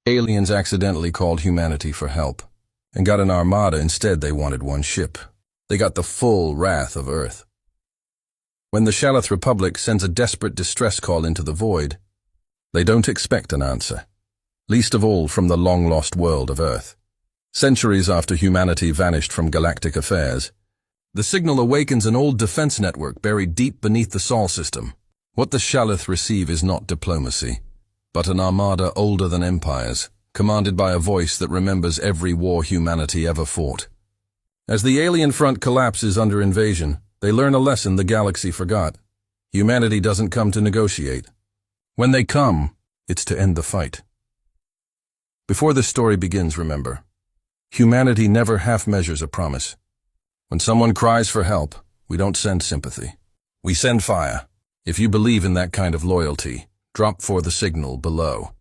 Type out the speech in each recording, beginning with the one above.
Aliens accidentally called humanity for help, and got an armada. Instead, they wanted one ship. They got the full wrath of Earth. When the Shalith Republic sends a desperate distress call into the void, they don't expect an answer, least of all from the long-lost world of Earth. Centuries after humanity vanished from galactic affairs, the signal awakens an old defense network buried deep beneath the Sol system. What the Shalith receive is not diplomacy, but an armada older than empires, commanded by a voice that remembers every war humanity ever fought. As the alien front collapses under invasion, they learn a lesson the galaxy forgot. Humanity doesn't come to negotiate. When they come, it's to end the fight. Before this story begins, remember, humanity never half-measures a promise. When someone cries for help, we don't send sympathy. We send fire. If you believe in that kind of loyalty, drop for the signal below.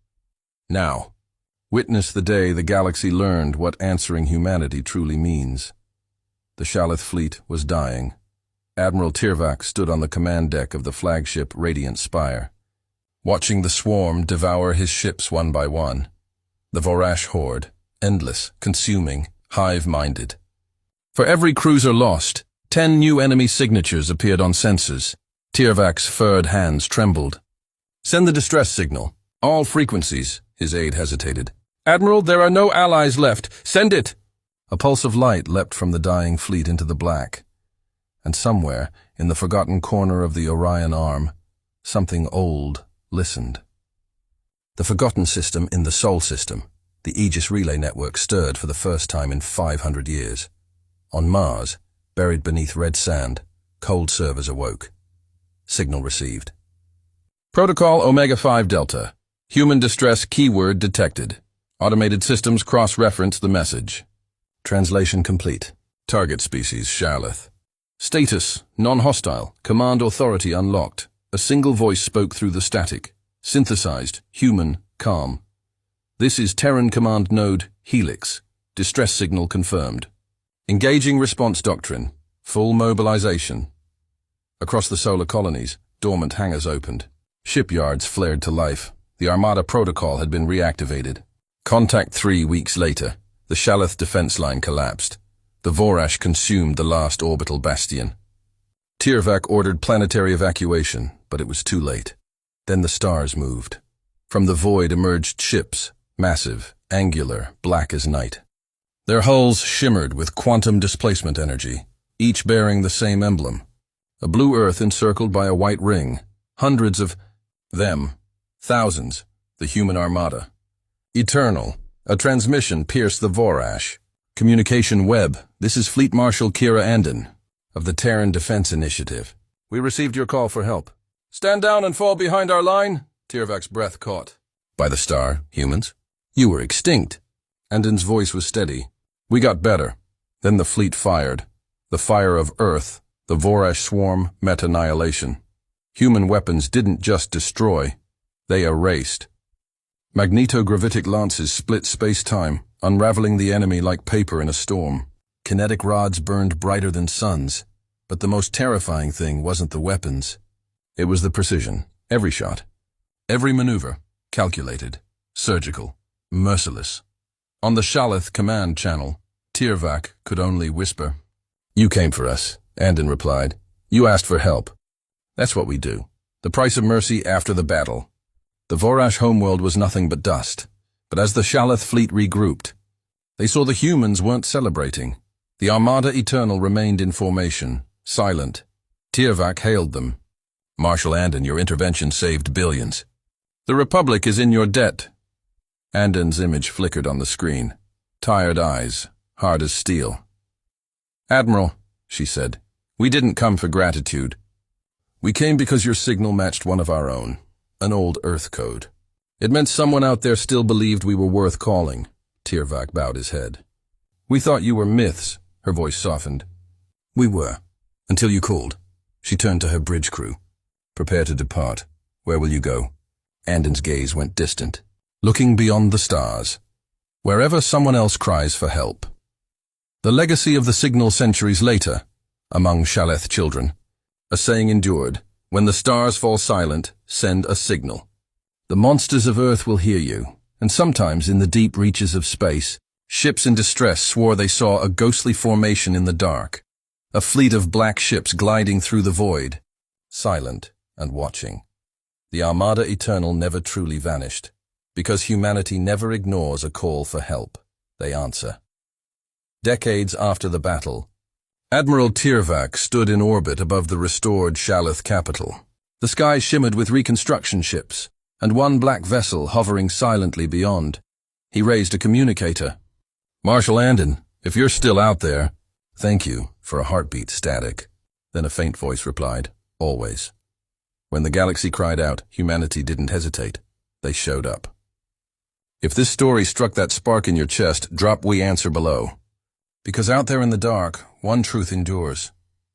Now, witness the day the galaxy learned what answering humanity truly means. The Shalith fleet was dying. Admiral Tirvak stood on the command deck of the flagship Radiant Spire, watching the swarm devour his ships one by one. The Vorash horde, endless, consuming, hive-minded. For every cruiser lost, 10 new enemy signatures appeared on sensors. Tirvak's furred hands trembled. "Send the distress signal. All frequencies," his aide hesitated. "Admiral, there are no allies left. Send it!" A pulse of light leapt from the dying fleet into the black. And somewhere, in the forgotten corner of the Orion arm, something old listened. The forgotten system in the Sol system, the Aegis relay network, stirred for the first time in 500 years. On Mars, buried beneath red sand, cold servers awoke. Signal received. Protocol Omega-5 Delta. Human distress keyword detected. Automated systems cross-reference the message. Translation complete. Target species Shalith. Status non-hostile. Command authority unlocked. A single voice spoke through the static. Synthesized. Human. Calm. This is Terran Command Node Helix. Distress signal confirmed. Engaging response doctrine. Full mobilization. Across the solar colonies, dormant hangars opened. Shipyards flared to life. The Armada protocol had been reactivated. Contact 3 weeks later, the Shalith defense line collapsed. The Vorash consumed the last orbital bastion. Tirvak ordered planetary evacuation, but it was too late. Then the stars moved. From the void emerged ships, massive, angular, black as night. Their hulls shimmered with quantum displacement energy, each bearing the same emblem. A blue Earth encircled by a white ring. Hundreds of them. Thousands. The human armada. Eternal. A transmission pierced the Vorash. Communication web. This is Fleet Marshal Kira Andon, of the Terran Defense Initiative. We received your call for help. Stand down and fall behind our line. Tirvak's breath caught. By the star, humans. You were extinct. Andon's voice was steady. We got better. Then the fleet fired. The fire of Earth. The Vorash swarm met annihilation. Human weapons didn't just destroy, they erased. Magnetogravitic lances split space-time, unraveling the enemy like paper in a storm. Kinetic rods burned brighter than suns, but the most terrifying thing wasn't the weapons. It was the precision. Every shot, every maneuver, calculated, surgical, merciless. On the Shalith command channel, Tirvak could only whisper. "You came for us," Andon replied. "You asked for help. That's what we do. The price of mercy after the battle." The Vorash homeworld was nothing but dust, but as the Shalith fleet regrouped, they saw the humans weren't celebrating. The Armada Eternal remained in formation, silent. Tirvak hailed them. "Marshal Andon, your intervention saved billions. The Republic is in your debt." Andon's image flickered on the screen. Tired eyes, hard as steel. "Admiral," she said, "we didn't come for gratitude. We came because your signal matched one of our own, an old Earth code. It meant someone out there still believed we were worth calling." Tirvak bowed his head. "We thought you were myths," her voice softened. "We were, until you called." She turned to her bridge crew. "Prepare to depart. Where will you go?" Andon's gaze went distant, looking beyond the stars. Wherever someone else cries for help. The legacy of the signal centuries later, among Shalith children, a saying endured: when the stars fall silent, send a signal. The monsters of Earth will hear you, And sometimes in the deep reaches of space, ships in distress swore they saw a ghostly formation in the dark, a fleet of black ships gliding through the void, silent and watching. The Armada Eternal never truly vanished, because humanity never ignores a call for help. They answer. Decades after the battle, Admiral Tirvac stood in orbit above the restored Shalath capital. The sky shimmered with reconstruction ships, and one black vessel hovering silently beyond. He raised a communicator. "Marshal Andon, if you're still out there, thank you," for a heartbeat static. Then a faint voice replied, "Always." When the galaxy cried out, humanity didn't hesitate. They showed up. If this story struck that spark in your chest, drop "We answer" below. Because out there in the dark, one truth endures.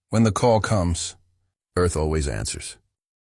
When the call comes, Earth always answers.